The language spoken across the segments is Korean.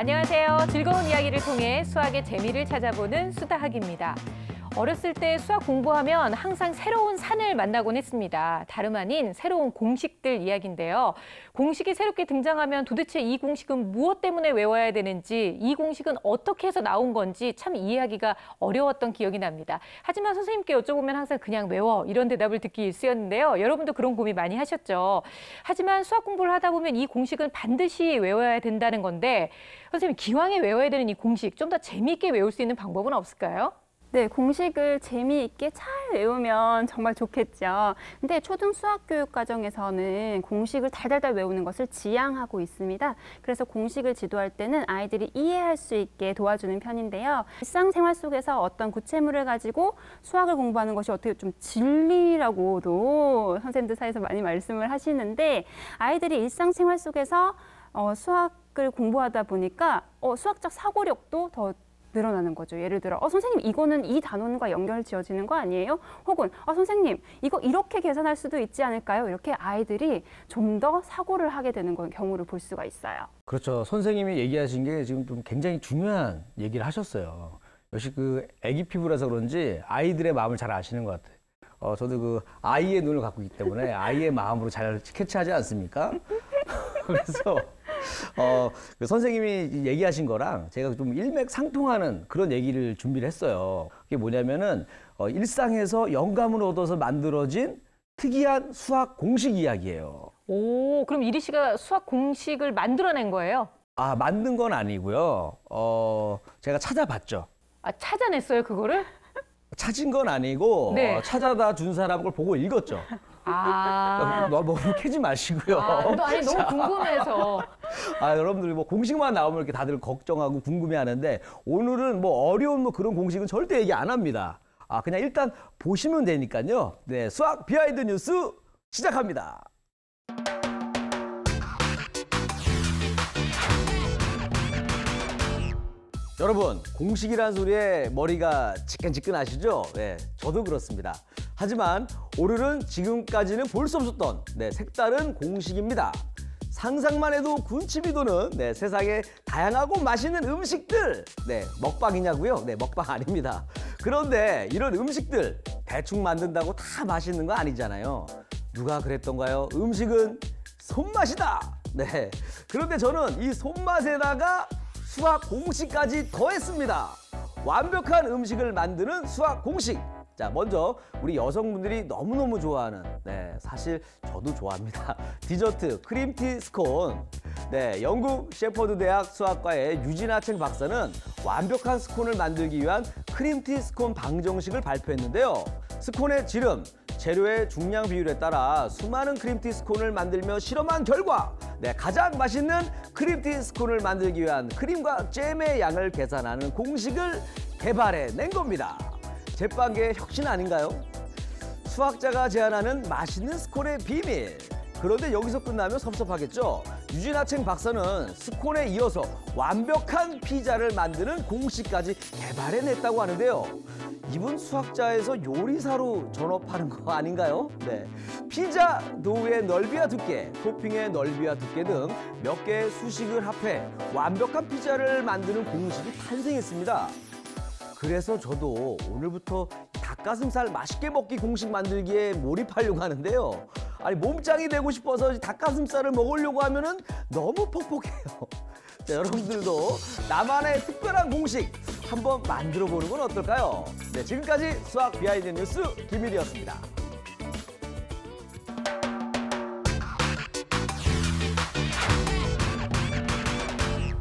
안녕하세요. 즐거운 이야기를 통해 수학의 재미를 찾아보는 수다학입니다. 어렸을 때 수학 공부하면 항상 새로운 산을 만나곤 했습니다. 다름 아닌 새로운 공식들 이야기인데요. 공식이 새롭게 등장하면 도대체 이 공식은 무엇 때문에 외워야 되는지, 이 공식은 어떻게 해서 나온 건지 참 이해하기가 어려웠던 기억이 납니다. 하지만 선생님께 여쭤보면 항상 그냥 외워 이런 대답을 듣기 일쑤였는데요. 여러분도 그런 고민 많이 하셨죠. 하지만 수학 공부를 하다 보면 이 공식은 반드시 외워야 된다는 건데 선생님, 기왕에 외워야 되는 이 공식 좀 더 재미있게 외울 수 있는 방법은 없을까요? 네, 공식을 재미있게 잘 외우면 정말 좋겠죠. 근데 초등 수학 교육 과정에서는 공식을 달달달 외우는 것을 지향하고 있습니다. 그래서 공식을 지도할 때는 아이들이 이해할 수 있게 도와주는 편인데요. 일상생활 속에서 어떤 구체물을 가지고 수학을 공부하는 것이 어떻게 좀 진리라고도 선생님들 사이에서 많이 말씀을 하시는데, 아이들이 일상생활 속에서 수학을 공부하다 보니까 수학적 사고력도 더 늘어나는 거죠. 예를 들어 선생님, 이거는 이 단원과 연결 지어지는 거 아니에요? 혹은 선생님, 이거 이렇게 계산할 수도 있지 않을까요? 이렇게 아이들이 좀 더 사고를 하게 되는 경우를 볼 수가 있어요. 그렇죠. 선생님이 얘기하신 게 지금 좀 굉장히 중요한 얘기를 하셨어요. 역시 그 아기 피부라서 그런지 아이들의 마음을 잘 아시는 것 같아요. 저도 그 아이의 눈을 갖고 있기 때문에 아이의 마음으로 잘 캐치하지 않습니까? 그래서 그 선생님이 얘기하신 거랑 제가 좀 일맥상통하는 그런 얘기를 준비를 했어요. 그게 뭐냐면은 일상에서 영감을 얻어서 만들어진 특이한 수학 공식 이야기예요. 오, 그럼 이리 씨가 수학 공식을 만들어낸 거예요? 아, 만든 건 아니고요. 제가 찾아봤죠. 아, 찾아냈어요, 그거를? 찾은 건 아니고 네. 찾아다 준 사람 걸 보고 읽었죠. 아, 너무 캐지 마시고요. 아니 너무 궁금해서. 여러분들 뭐 공식만 나오면 이렇게 다들 걱정하고 궁금해하는데 오늘은 뭐 어려운 뭐 그런 공식은 절대 얘기 안 합니다. 그냥 일단 보시면 되니까요. 네, 수학 비하인드 뉴스 시작합니다. 여러분, 공식이란 소리에 머리가 지끈지끈하시죠? 네, 저도 그렇습니다. 하지만 오늘은 지금까지는 볼 수 없었던 색다른 공식입니다. 상상만 해도 군침이 도는 세상에 다양하고 맛있는 음식들. 먹방이냐고요? 먹방 아닙니다. 그런데 이런 음식들 대충 만든다고 다 맛있는 거 아니잖아요. 누가 그랬던가요? 음식은 손맛이다. 그런데 저는 이 손맛에다가 수학 공식까지 더했습니다. 완벽한 음식을 만드는 수학 공식. 자, 먼저 우리 여성분들이 너무너무 좋아하는, 사실 저도 좋아합니다. 디저트 크림티 스콘. 영국 셰퍼드 대학 수학과의 유진아책 박사는 완벽한 스콘을 만들기 위한 크림티 스콘 방정식을 발표했는데요. 스콘의 지름, 재료의 중량 비율에 따라 수많은 크림티 스콘을 만들며 실험한 결과 가장 맛있는 크림티 스콘을 만들기 위한 크림과 잼의 양을 계산하는 공식을 개발해낸 겁니다. 제빵계의 혁신 아닌가요? 수학자가 제안하는 맛있는 스콘의 비밀. 그런데 여기서 끝나면 섭섭하겠죠? 유진아책 박사는 스콘에 이어서 완벽한 피자를 만드는 공식까지 개발해냈다고 하는데요. 이분 수학자에서 요리사로 전업하는 거 아닌가요? 피자 도우의 넓이와 두께, 토핑의 넓이와 두께 등 몇 개의 수식을 합해 완벽한 피자를 만드는 공식이 탄생했습니다. 그래서 저도 오늘부터 닭가슴살 맛있게 먹기 공식 만들기에 몰입하려고 하는데요. 몸짱이 되고 싶어서 닭가슴살을 먹으려고 하면은 너무 퍽퍽해요. 자, 여러분들도 나만의 특별한 공식 한번 만들어 보는 건 어떨까요? 지금까지 수학 비하인드 뉴스 김일이었습니다.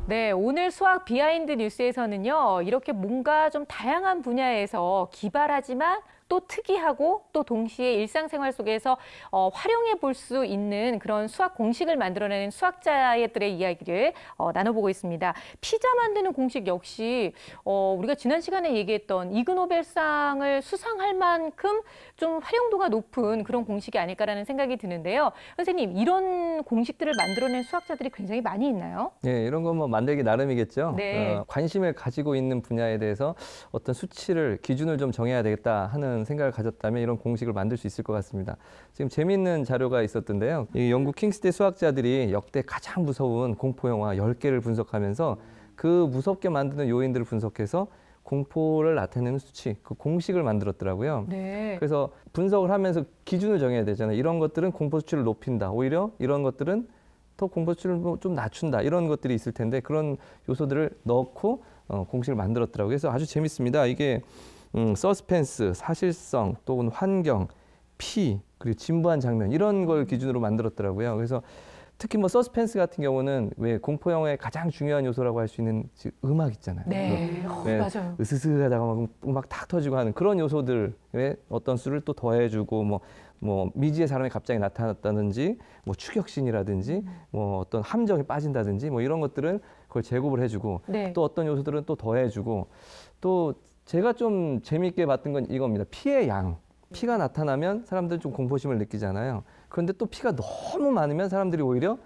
네, 오늘 수학 비하인드 뉴스에서는요, 이렇게 뭔가 좀 다양한 분야에서 기발하지만 또 특이하고 또 동시에 일상생활 속에서 활용해 볼 수 있는 그런 수학 공식을 만들어내는 수학자들의 이야기를 나눠보고 있습니다. 피자 만드는 공식 역시 우리가 지난 시간에 얘기했던 이그노벨상을 수상할 만큼 좀 활용도가 높은 그런 공식이 아닐까라는 생각이 드는데요. 선생님, 이런 공식들을 만들어낸 수학자들이 굉장히 많이 있나요? 네, 이런 건 뭐 만들기 나름이겠죠. 네. 관심을 가지고 있는 분야에 대해서 어떤 수치를, 기준을 좀 정해야 되겠다 하는 생각을 가졌다면 이런 공식을 만들 수 있을 것 같습니다. 지금 재미있는 자료가 있었던데요. 이 영국 킹스대 수학자들이 역대 가장 무서운 공포 영화 10개를 분석하면서 그 무섭게 만드는 요인들을 분석해서 공포를 나타내는 수치, 그 공식을 만들었더라고요. 네. 그래서 분석을 하면서 기준을 정해야 되잖아요. 이런 것들은 공포 수치를 높인다. 오히려 이런 것들은 더 공포 수치를 좀 낮춘다. 이런 것들이 있을 텐데 그런 요소들을 넣고 공식을 만들었더라고요. 그래서 아주 재밌습니다. 이게 서스펜스, 사실성, 또는 환경, 피, 그리고 진부한 장면 이런 걸 기준으로 만들었더라고요. 그래서 특히 뭐 서스펜스 같은 경우는 왜 공포 영화의 가장 중요한 요소라고 할 수 있는 음악 있잖아요. 네. 네, 맞아요. 으스스하다가 막 음악 탁 터지고 하는 그런 요소들의 어떤 수를 또 더해주고 뭐 미지의 사람이 갑자기 나타났다든지 뭐 추격신이라든지 뭐 어떤 함정에 빠진다든지 뭐 이런 것들은 그걸 제곱을 해주고 네. 또 어떤 요소들은 또 더해주고 또 제가 좀 재미있게 봤던 건 이겁니다. 피의 양. 피가 나타나면 사람들은 좀 공포심을 느끼잖아요. 그런데 또 피가 너무 많으면 사람들이 오히려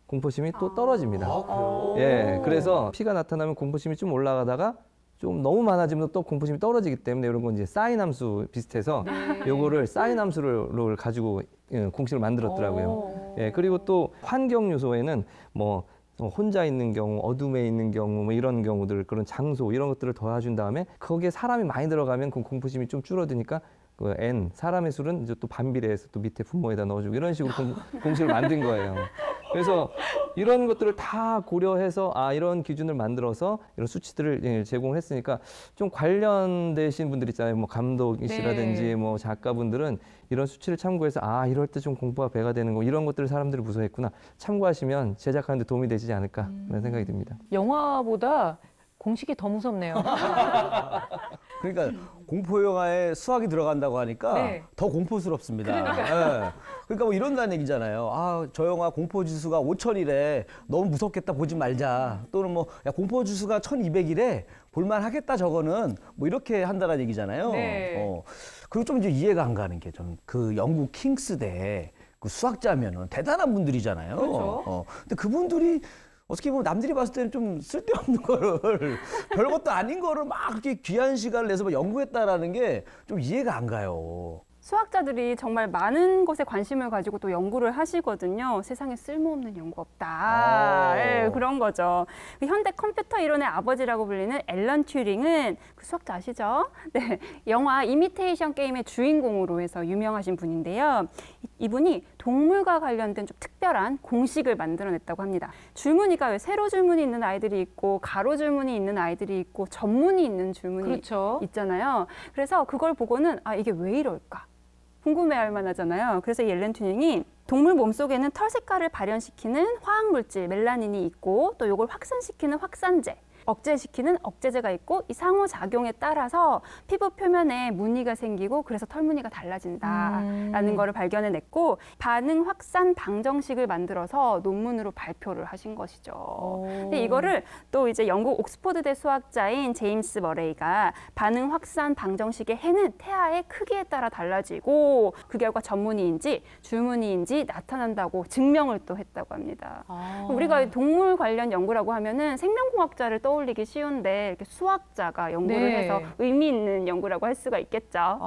공포심이 또 떨어집니다. 예, 그래서 피가 나타나면 공포심이 좀 올라가다가 좀 너무 많아지면 또 공포심이 떨어지기 때문에 이런 건 이제 사인 함수 비슷해서 요거를 사인 함수를 가지고 공식을 만들었더라고요. 예, 그리고 또 환경 요소에는 뭐 혼자 있는 경우, 어둠에 있는 경우, 뭐 이런 경우들, 그런 장소 이런 것들을 더해준 다음에 거기에 사람이 많이 들어가면 그 공포심이 좀 줄어드니까 그 N 사람의 수는 이제 또 반비례해서 또 밑에 분모에다 넣어주고 이런 식으로 공식을 만든 거예요. 그래서 이런 것들을 다 고려해서 이런 기준을 만들어서 이런 수치들을 제공을 했으니까 좀 관련되신 분들 있잖아요. 뭐 감독이시라든지 네. 뭐 작가분들은 이런 수치를 참고해서 이럴 때 좀 공포가 배가 되는 거 이런 것들을 사람들이 무서워했구나 참고하시면 제작하는 데 도움이 되시지 않을까 그런 생각이 듭니다. 영화보다 공식이 더 무섭네요. 그러니까 공포 영화에 수학이 들어간다고 하니까 네. 더 공포스럽습니다. 예. 그러니까 뭐 이런다는 얘기잖아요. 저 영화 공포 지수가 5,000이래. 너무 무섭겠다 보지 말자. 또는 뭐 공포 지수가 1,200이래. 볼만 하겠다 저거는 뭐 이렇게 한다는 얘기잖아요. 네. 그리고 좀 이제 이해가 안 가는 게 좀 그 영국 킹스대 그 수학자면은 대단한 분들이잖아요. 그렇죠. 근데 그분들이 어떻게 보면 남들이 봤을 때는 좀 쓸데없는 거를 별것도 아닌 거를 막 그렇게 귀한 시간을 내서 연구했다라는 게 좀 이해가 안 가요. 수학자들이 정말 많은 것에 관심을 가지고 또 연구를 하시거든요. 세상에 쓸모없는 연구 없다. 네, 그런 거죠. 현대 컴퓨터 이론의 아버지라고 불리는 앨런 튜링은 그 수학자 아시죠? 네, 영화 이미테이션 게임의 주인공으로 해서 유명하신 분인데요. 이분이 동물과 관련된 좀 특별한 공식을 만들어냈다고 합니다. 줄무늬가 왜 세로 줄무늬 있는 아이들이 있고 가로 줄무늬 있는 아이들이 있고 접무늬 있는 줄무늬 그렇죠. 있잖아요. 그래서 그걸 보고는 이게 왜 이럴까? 궁금해할 만하잖아요. 그래서 이 앨런 튜링이 동물 몸속에는 털 색깔을 발현시키는 화학물질 멜라닌이 있고 또 이걸 확산시키는 확산제, 억제시키는 억제제가 있고 이 상호작용에 따라서 피부 표면에 무늬가 생기고 그래서 털무늬가 달라진다라는 거를 발견해냈고 반응 확산 방정식을 만들어서 논문으로 발표를 하신 것이죠. 근데 이거를 또 이제 영국 옥스퍼드대 수학자인 제임스 머레이가 반응 확산 방정식의 해는 태아의 크기에 따라 달라지고 그 결과 접무늬인지 줄무늬인지 나타난다고 증명을 또 했다고 합니다. 우리가 동물 관련 연구라고 하면은 생명공학자를 떠올리기 쉬운데 이렇게 수학자가 연구를 네. 해서 의미 있는 연구라고 할 수가 있겠죠.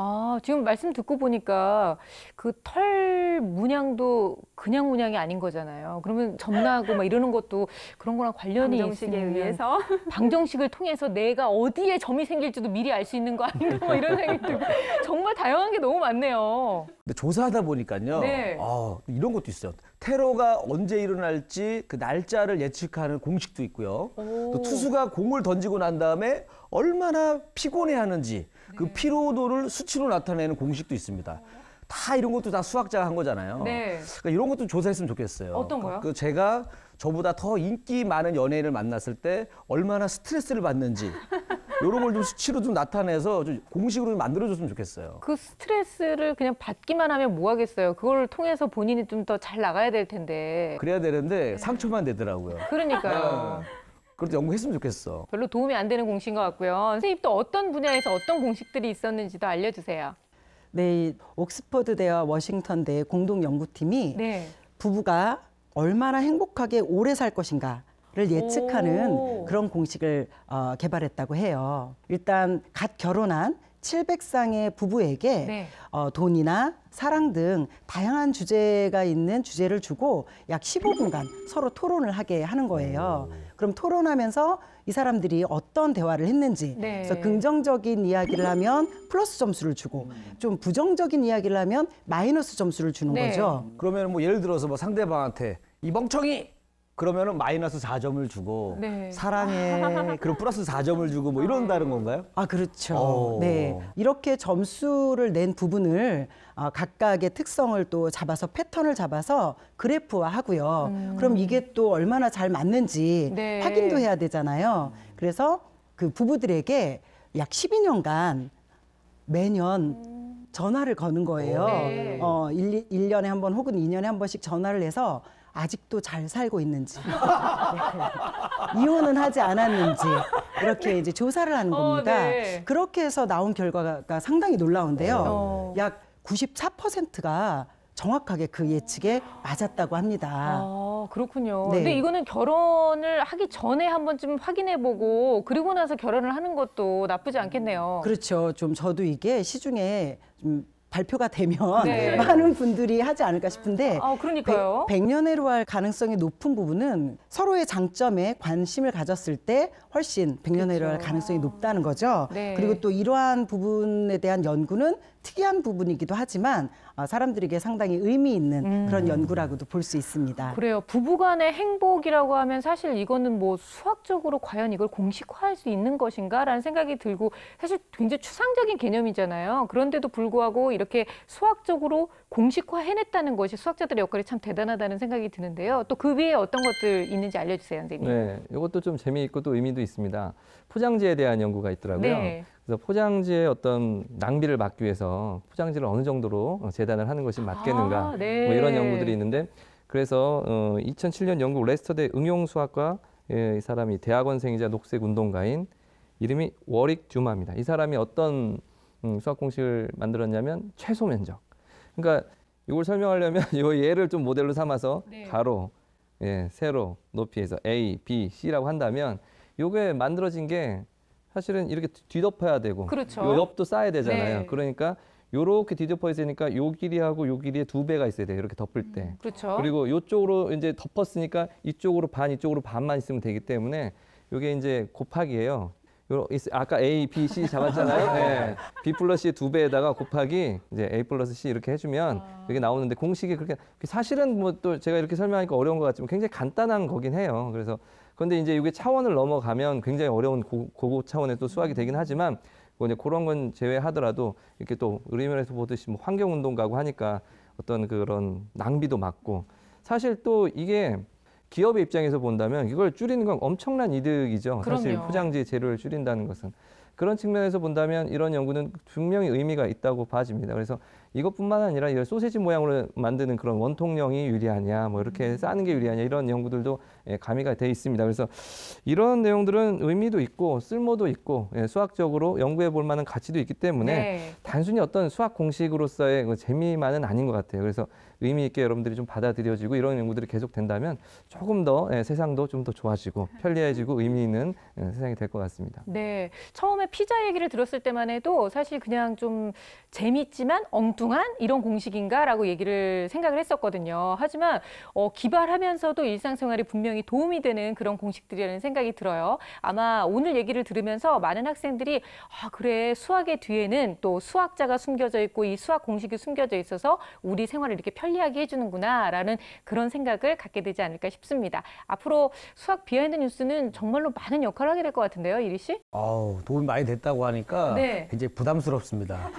지금 말씀 듣고 보니까 그 털 문양도 그냥 문양이 아닌 거잖아요. 그러면 점나고 막 이러는 것도 그런 거랑 관련이 방정식에 있으면 의해서 방정식을 통해서 내가 어디에 점이 생길지도 미리 알 수 있는 거 아닌가 뭐 이런 생각이 들고 정말 다양한 게 너무 많네요. 근데 조사하다 보니까요. 네. 이런 것도 있어요. 테러가 언제 일어날지 그 날짜를 예측하는 공식도 있고요. 또 투수가 공을 던지고 난 다음에 얼마나 피곤해하는지 그 피로도를 수치로 나타내는 공식도 있습니다. 다 이런 것도 다 수학자가 한 거잖아요. 네. 그러니까 이런 것도 조사했으면 좋겠어요. 어떤 거요? 제가 저보다 더 인기 많은 연예인을 만났을 때 얼마나 스트레스를 받는지 이런 걸 좀 수치로 좀 나타내서 좀 공식으로 좀 만들어줬으면 좋겠어요. 그 스트레스를 그냥 받기만 하면 뭐 하겠어요. 그걸 통해서 본인이 좀 더 잘 나가야 될 텐데. 그래야 되는데 상처만 되더라고요. 그러니까요. 그것도 연구했으면 좋겠어. 별로 도움이 안 되는 공식인 것 같고요. 선생님 또 어떤 분야에서 어떤 공식들이 있었는지도 알려주세요. 네, 옥스퍼드대와 워싱턴대 공동 연구팀이 네. 부부가 얼마나 행복하게 오래 살 것인가를 예측하는 그런 공식을 개발했다고 해요. 일단 갓 결혼한 700쌍의 부부에게 네. 돈이나 사랑 등 다양한 주제가 있는 주제를 주고 약 15분간 서로 토론을 하게 하는 거예요. 그럼 토론하면서 이 사람들이 어떤 대화를 했는지, 네. 그래서 긍정적인 이야기를 하면 플러스 점수를 주고 좀 부정적인 이야기를 하면 마이너스 점수를 주는 네. 거죠. 그러면 뭐 예를 들어서 뭐 상대방한테 이 멍청이 그러면은 마이너스 4점을 주고 네. 사랑해 그럼 플러스 4점을 주고 뭐 이런다는 건가요? 아, 그렇죠. 오. 네. 이렇게 점수를 낸 부분을 각각의 특성을 또 잡아서 패턴을 잡아서 그래프화 하고요. 그럼 이게 또 얼마나 잘 맞는지 네. 확인도 해야 되잖아요. 그래서 그 부부들에게 약 12년간 매년 전화를 거는 거예요. 네. 1년에 한 번 혹은 2년에 한 번씩 전화를 해서 아직도 잘 살고 있는지, 네. 이혼은 하지 않았는지 이렇게 이제 조사를 하는 겁니다. 네. 그렇게 해서 나온 결과가 상당히 놀라운데요. 어. 약 94%가 정확하게 그 예측에 맞았다고 합니다. 아, 그렇군요. 네. 근데 이거는 결혼을 하기 전에 한 번쯤 확인해보고 그리고 나서 결혼을 하는 것도 나쁘지 않겠네요. 그렇죠. 좀 저도 이게 시중에 좀 발표가 되면 네. 많은 분들이 하지 않을까 싶은데 아, 그러니까요. 백년해로 할 가능성이 높은 부분은 서로의 장점에 관심을 가졌을 때 훨씬 백년해로 할 그렇죠. 가능성이 높다는 거죠. 네. 그리고 또 이러한 부분에 대한 연구는 특이한 부분이기도 하지만 사람들에게 상당히 의미 있는 그런 연구라고도 볼 수 있습니다. 그래요. 부부간의 행복이라고 하면 사실 이거는 뭐 수학적으로 과연 이걸 공식화할 수 있는 것인가라는 생각이 들고 사실 굉장히 추상적인 개념이잖아요. 그런데도 불구하고 이렇게 수학적으로 공식화 해냈다는 것이 수학자들의 역할이 참 대단하다는 생각이 드는데요. 또 그 위에 어떤 것들 있는지 알려주세요, 선생님. 네, 이것도 좀 재미있고 또 의미도 있습니다. 포장지에 대한 연구가 있더라고요. 네. 그래서 포장지의 어떤 낭비를 막기 위해서 포장지를 어느 정도로 재단을 하는 것이 맞겠는가, 아, 네. 뭐 이런 연구들이 있는데, 그래서 2007년 영국 레스터대 응용수학과 이 사람이 대학원생이자 녹색운동가인 이름이 워릭 듀마입니다. 이 사람이 어떤 수학 공식을 만들었냐면 최소 면적. 그러니까 이걸 설명하려면 이 예를 좀 모델로 삼아서 네. 가로, 세로, 높이에서 A, B, C라고 한다면 이게 만들어진 게 사실은 이렇게 뒤덮어야 되고 그렇죠. 요 옆도 쌓아야 되잖아요. 네. 그러니까 요렇게 뒤덮어 있으니까 요 길이하고 요 길이의 2배가 있어야 돼요. 이렇게 덮을 때. 그렇죠. 그리고 요쪽으로 이제 덮었으니까 이쪽으로 반, 이쪽으로 반만 있으면 되기 때문에 요게 이제 곱하기예요. 아까 A, B, C 잡았잖아요. 네. B 플러스 C의 2배에다가 곱하기 이제 A 플러스 C 이렇게 해주면 이게 나오는데 공식이 그렇게 사실은 뭐 또 제가 이렇게 설명하니까 어려운 것 같지만 굉장히 간단한 거긴 해요. 그래서 그런데 이제 이게 차원을 넘어가면 굉장히 어려운 고급 차원의 또 수학이 되긴 하지만 뭐 이제 그런 건 제외하더라도 이렇게 또 의료면에서 보듯이 뭐 환경운동가고 하니까 어떤 그런 낭비도 막고 사실 또 이게 기업의 입장에서 본다면 이걸 줄이는 건 엄청난 이득이죠. 사실 그럼요. 포장지 재료를 줄인다는 것은. 그런 측면에서 본다면 이런 연구는 분명히 의미가 있다고 봐집니다. 그래서 이것뿐만 아니라 이 소세지 모양으로 만드는 그런 원통형이 유리하냐, 뭐 이렇게 싸는 게 유리하냐 이런 연구들도 가미가 돼 있습니다. 그래서 이런 내용들은 의미도 있고 쓸모도 있고 수학적으로 연구해 볼 만한 가치도 있기 때문에 네. 단순히 어떤 수학 공식으로서의 그 재미만은 아닌 것 같아요. 그래서 의미 있게 여러분들이 좀 받아들여지고 이런 연구들이 계속 된다면 조금 더 세상도 좀 더 좋아지고 편리해지고 의미 있는 세상이 될 것 같습니다. 네. 처음에 피자 얘기를 들었을 때만 해도 사실 그냥 좀 재밌지만 엉뚱한 이런 공식인가라고 생각을 했었거든요. 하지만 기발하면서도 일상생활에 분명히 도움이 되는 그런 공식들이라는 생각이 들어요. 아마 오늘 얘기를 들으면서 많은 학생들이 그래 수학의 뒤에는 또 수학자가 숨겨져 있고 이 수학 공식이 숨겨져 있어서 우리 생활을 이렇게 편리하게 해주는구나라는 그런 생각을 갖게 되지 않을까 싶습니다. 앞으로 수학 비하인드 뉴스는 정말로 많은 역할을 하게 될 것 같은데요, 이리 씨? 도움이 많이 됐다고 하니까 네. 굉장히 부담스럽습니다.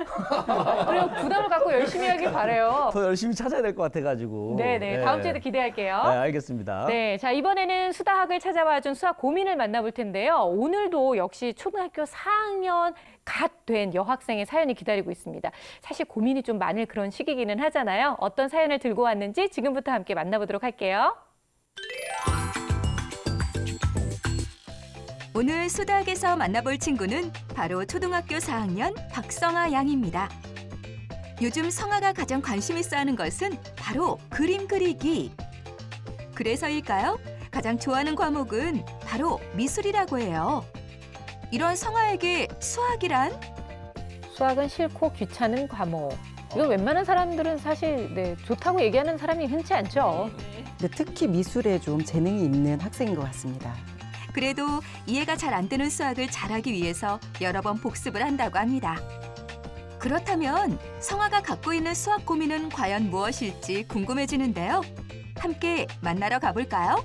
그래요. 부담을 갖고 열심히 하길 바라요. 더 열심히 찾아야 될 것 같아가지고. 네네. 다음 주에도 기대할게요. 네, 알겠습니다. 네, 자 이번에는 수다학을 찾아와준 수학 고민을 만나볼 텐데요. 오늘도 역시 초등학교 4학년 갓 된 여학생의 사연이 기다리고 있습니다. 사실 고민이 좀 많을 그런 시기기는 하잖아요. 어떤 사연을 들고 왔는지 지금부터 함께 만나보도록 할게요. 오늘 수다학에서 만나볼 친구는 바로 초등학교 4학년 박성아 양입니다. 요즘 성아가 가장 관심 있어 하는 것은 바로 그림 그리기. 그래서일까요? 가장 좋아하는 과목은 바로 미술이라고 해요. 이런 성아에게 수학이란? 수학은 싫고 귀찮은 과목. 이거 웬만한 사람들은 사실 좋다고 얘기하는 사람이 흔치 않죠. 근데 특히 미술에 좀 재능이 있는 학생인 것 같습니다. 그래도 이해가 잘 안 되는 수학을 잘하기 위해서 여러 번 복습을 한다고 합니다. 그렇다면 성아가 갖고 있는 수학 고민은 과연 무엇일지 궁금해지는데요. 함께 만나러 가볼까요?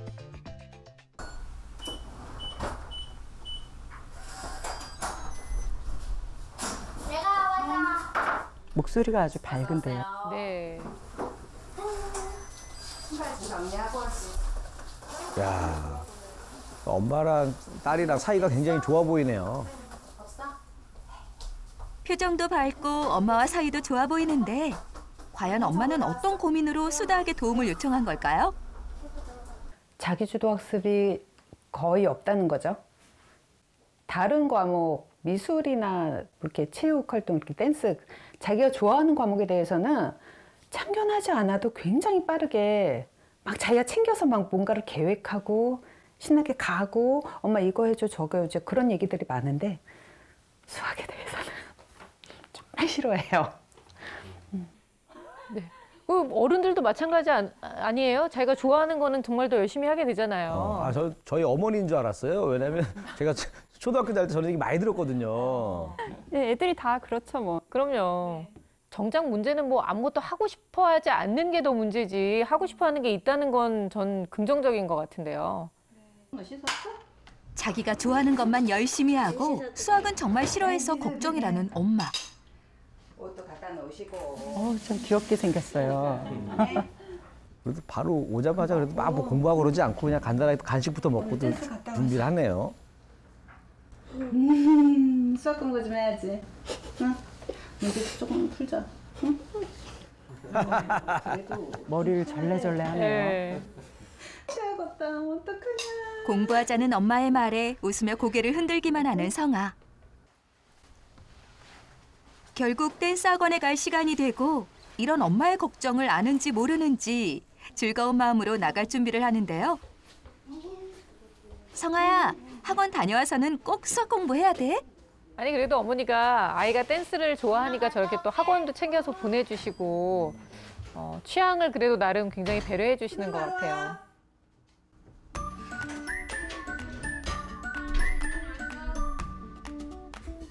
목소리가 아주 밝은데요. 네. 야, 엄마랑 딸이랑 사이가 굉장히 좋아 보이네요. 표정도 밝고 엄마와 사이도 좋아 보이는데 과연 엄마는 어떤 고민으로 수다에게 도움을 요청한 걸까요? 자기주도 학습이 거의 없다는 거죠. 다른 과목, 미술이나 이렇게 체육 활동, 이렇게 댄스, 자기가 좋아하는 과목에 대해서는 참견하지 않아도 굉장히 빠르게 막 자기가 챙겨서 막 뭔가를 계획하고 신나게 가고 엄마 이거 해줘 저거 해줘 그런 얘기들이 많은데 수학에 대해서는 정말 싫어해요. 네. 어른들도 마찬가지 아니에요? 자기가 좋아하는 거는 정말 더 열심히 하게 되잖아요. 저희 어머니인 줄 알았어요. 왜냐면 제가 초등학교 다닐 때 저런 얘기 많이 들었거든요. 네, 애들이 다 그렇죠 뭐. 그럼요. 정작 문제는 뭐 아무것도 하고 싶어 하지 않는 게 더 문제지 하고 싶어 하는 게 있다는 건 전 긍정적인 것 같은데요. 자기가 좋아하는 것만 열심히 하고 수학은 정말 싫어해서 걱정이라는 엄마. 옷도 갖다 놓으시고. 좀 귀엽게 생겼어요. 그래도 바로 오자마자 그래도 막 뭐 공부하고 그러지 않고 그냥 간단하게 간식부터 먹고 또 준비를 하네요. 수학 공부 좀 해야지. 응? 문제 조금 풀자. 응? 머리를 절레절레 하네요. 네. 취하겠다. 어떡하냐. 공부하자는 엄마의 말에 웃으며 고개를 흔들기만 하는 성아. 결국 댄스 학원에 갈 시간이 되고 이런 엄마의 걱정을 아는지 모르는지 즐거운 마음으로 나갈 준비를 하는데요. 성아야, 학원 다녀와서는 꼭 수학 공부해야 돼? 아니 그래도 어머니가 아이가 댄스를 좋아하니까 저렇게 또 학원도 챙겨서 보내주시고 취향을 그래도 나름 굉장히 배려해 주시는 것 같아요.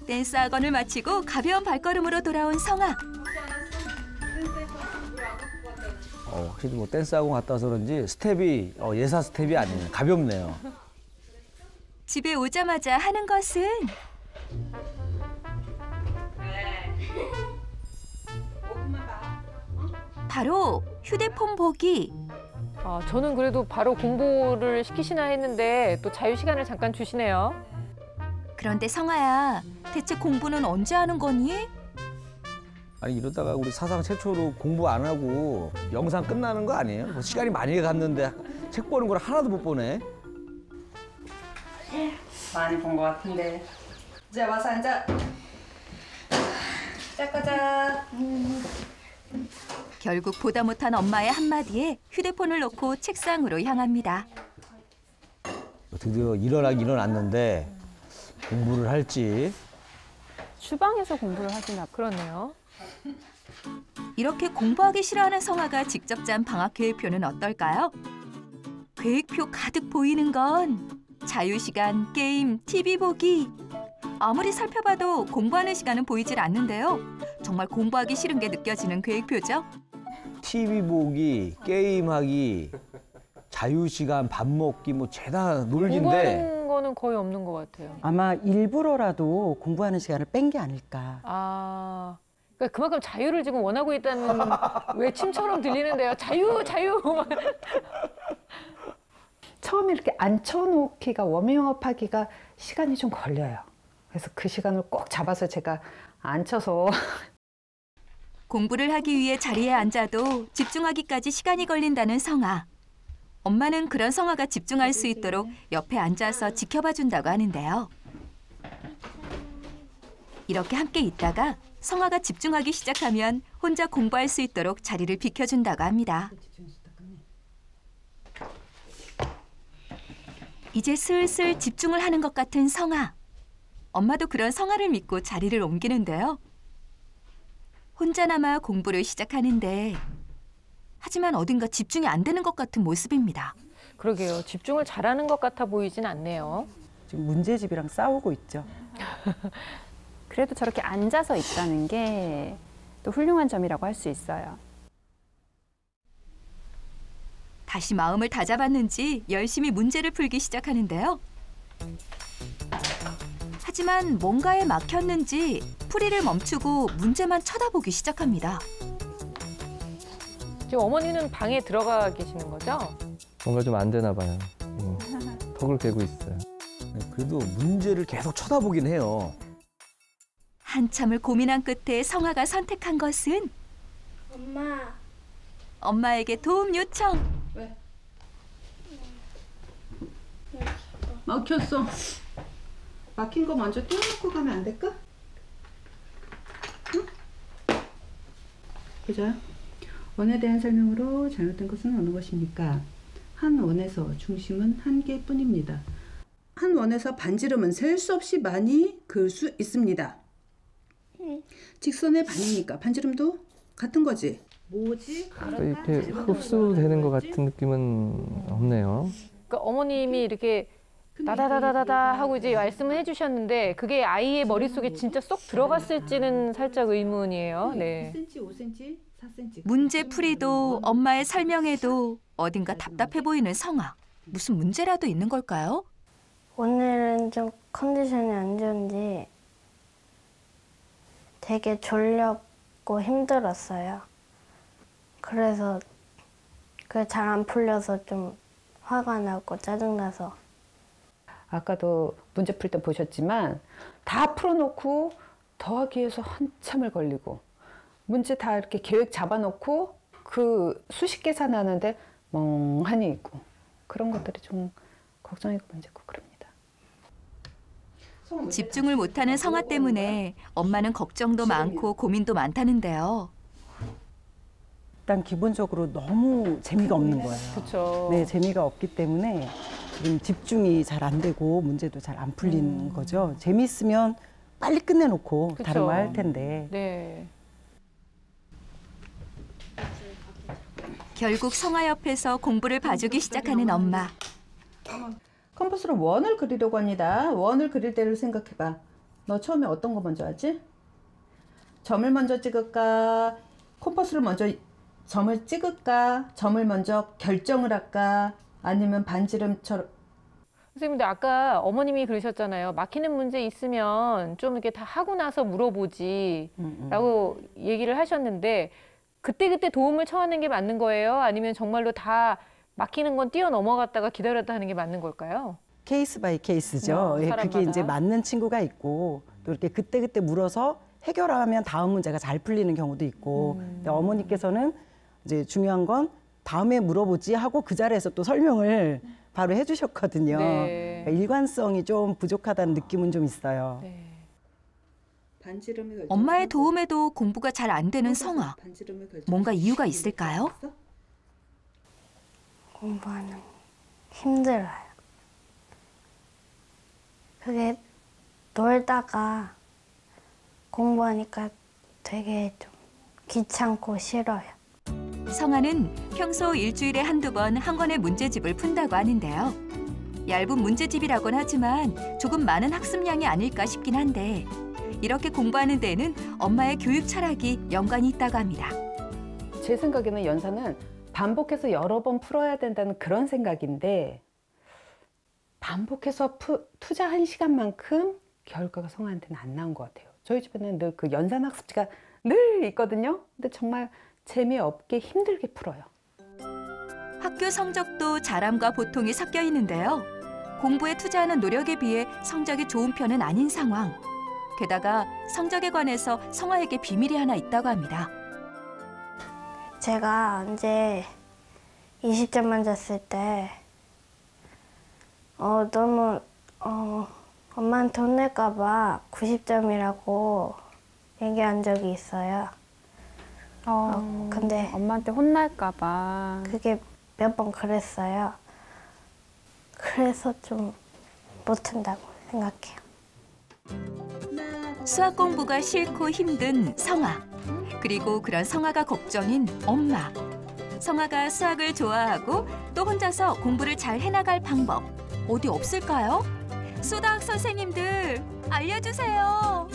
댄스 학원을 마치고 가벼운 발걸음으로 돌아온 성아. 확실히 뭐 댄스 학원 갔다 와서 그런지 스텝이 예사 스텝이 아니네요. 가볍네요. 집에 오자마자 하는 것은 바로 휴대폰 보기. 저는 그래도 바로 공부를 시키시나 했는데 또 자유 시간을 잠깐 주시네요. 그런데 성아야, 대체 공부는 언제 하는 거니? 아니 이러다가 우리 사상 최초로 공부 안 하고 영상 끝나는 거 아니에요? 뭐 시간이 많이 갔는데 책 보는 걸 하나도 못 보네. 많이 본 것 같은데. 이제 와서 앉아. 시작하자. 결국 보다 못한 엄마의 한마디에 휴대폰을 놓고 책상으로 향합니다. 드디어 일어났는데 공부를 할지. 주방에서 공부를 하시나 봐요. 그렇네요. 이렇게 공부하기 싫어하는 성아가 직접 짠 방학 계획표는 어떨까요? 계획표 가득 보이는 건 자유시간, 게임, TV 보기. 아무리 살펴봐도 공부하는 시간은 보이질 않는데요. 정말 공부하기 싫은 게 느껴지는 계획표죠. TV 보기, 게임하기, 자유시간, 밥 먹기 뭐 죄다 놀기인데. 공부하는 거는 거의 없는 것 같아요. 아마 일부러라도 공부하는 시간을 뺀 게 아닐까. 그러니까 그만큼 자유를 지금 원하고 있다는 외침처럼 들리는데요. 자유, 자유. 처음에 이렇게 앉혀놓기가 워밍업 하기가 시간이 좀 걸려요. 그래서 그 시간을 꼭 잡아서 제가 앉혀서 공부를 하기 위해 자리에 앉아도 집중하기까지 시간이 걸린다는 성아. 엄마는 그런 성아가 집중할 수 있도록 옆에 앉아서 지켜봐 준다고 하는데요. 이렇게 함께 있다가 성아가 집중하기 시작하면 혼자 공부할 수 있도록 자리를 비켜준다고 합니다. 이제 슬슬 집중을 하는 것 같은 성아. 엄마도 그런 성아를 믿고 자리를 옮기는데요. 혼자 남아 공부를 시작하는데 하지만 어딘가 집중이 안 되는 것 같은 모습입니다. 그러게요. 집중을 잘하는 것 같아 보이진 않네요. 지금 문제집이랑 싸우고 있죠. 그래도 저렇게 앉아서 있다는 게 또 훌륭한 점이라고 할 수 있어요. 다시 마음을 다잡았는지 열심히 문제를 풀기 시작하는데요. 하지만 뭔가에 막혔는지 풀이를 멈추고 문제만 쳐다보기 시작합니다. 지금 어머니는 방에 들어가 계시는 거죠? 뭔가 좀 안 되나 봐요. 턱을 깨고 있어요. 네, 그래도 문제를 계속 쳐다보긴 해요. 한참을 고민한 끝에 성아가 선택한 것은 엄마에게 도움 요청. 막혔어. 막힌 거 먼저 떼어놓고 가면 안 될까? 응? 보자. 원에 대한 설명으로 잘못된 것은 어느 것입니까? 한 원에서 중심은 한 개뿐입니다. 한 원에서 반지름은 셀 수 없이 많이 그을 수 있습니다. 직선의 반이니까 반지름도 같은 거지. 뭐지? 이렇게 흡수되는 것 같은 느낌은 없네요. 그러니까 어머님이 이렇게 다다다다다다 하고 이제 말씀을 해주셨는데 그게 아이의 머릿속에 진짜 쏙 들어갔을지는 살짝 의문이에요. 네. 2cm, 5cm, 4cm. 문제 풀이도 엄마의 설명에도 어딘가 답답해 보이는 성아. 무슨 문제라도 있는 걸까요? 오늘은 좀 컨디션이 안 좋은지 되게 졸렸고 힘들었어요. 그래서 그게 잘 안 풀려서 좀 화가 나고 짜증나서. 아까도 문제 풀 때 보셨지만 다 풀어놓고 더하기 위해서 한참을 걸리고 문제 다 이렇게 계획 잡아놓고 그 수식 계산하는데 멍하니 있고 그런 것들이 좀 걱정이고 문제고 그럽니다. 집중을 못하는 성아 때문에 엄마는 걱정도 많고 고민도 많다는데요. 일단 기본적으로 너무 재미가 없는 거예요. 그렇죠. 네, 재미가 없기 때문에 지금 집중이 잘 안 되고 문제도 잘 안 풀리는 거죠. 재미있으면 빨리 끝내놓고 그쵸. 다른 거 할 텐데. 네. 결국 성아 옆에서 공부를 봐주기 시작하는 엄마. 컴퍼스로 원을 그리려고 합니다. 원을 그릴 때를 생각해봐. 너 처음에 어떤 거 먼저 하지? 점을 먼저 찍을까? 컴퍼스를 먼저 점을 찍을까? 점을 먼저 결정을 할까? 아니면 반지름처럼. 선생님, 근데 아까 어머님이 그러셨잖아요. 막히는 문제 있으면 좀 이렇게 다 하고 나서 물어보지 라고 얘기를 하셨는데 그때그때 도움을 청하는 게 맞는 거예요? 아니면 정말로 다 막히는 건 뛰어넘어갔다가 기다렸다 하는 게 맞는 걸까요? 케이스 바이 케이스죠. 예, 사람마다. 그게 이제 맞는 친구가 있고 또 이렇게 그때그때 물어서 해결하면 다음 문제가 잘 풀리는 경우도 있고 근데 어머니께서는 이제 중요한 건 다음에 물어보지 하고 그 자리에서 또 설명을 바로 해주셨거든요. 네. 그러니까 일관성이 좀 부족하다는 느낌은 좀 있어요. 네. 엄마의 도움에도 공부가 잘 안 되는 성아. 뭔가 이유가 있을까요? 공부하는 힘들어요. 그게 놀다가 공부하니까 되게 좀 귀찮고 싫어요. 성아는 평소 일주일에 한두 번 한 권의 문제집을 푼다고 하는데요. 얇은 문제집이라곤 하지만 조금 많은 학습량이 아닐까 싶긴 한데 이렇게 공부하는 데에는 엄마의 교육 철학이 연관이 있다고 합니다. 제 생각에는 연산은 반복해서 여러 번 풀어야 된다는 그런 생각인데 반복해서 투자한 시간만큼 결과가 성아한테는 안 나온 것 같아요. 저희 집에는 늘 그 연산 학습지가 늘 있거든요. 근데 정말 재미없게 힘들게 풀어요. 학교 성적도 잘함과 보통이 섞여 있는데요. 공부에 투자하는 노력에 비해 성적이 좋은 편은 아닌 상황. 게다가 성적에 관해서 성아에게 비밀이 하나 있다고 합니다. 제가 언제 20점 맞았을 때 너무 엄마한테 혼낼까 봐 90점이라고 얘기한 적이 있어요. 근데 엄마한테 혼날까 봐. 그게 몇 번 그랬어요. 그래서 좀 못한다고 생각해요. 수학 공부가 싫고 힘든 성아. 그리고 그런 성아가 걱정인 엄마. 성아가 수학을 좋아하고 또 혼자서 공부를 잘 해나갈 방법 어디 없을까요? 수다학 선생님들 알려주세요.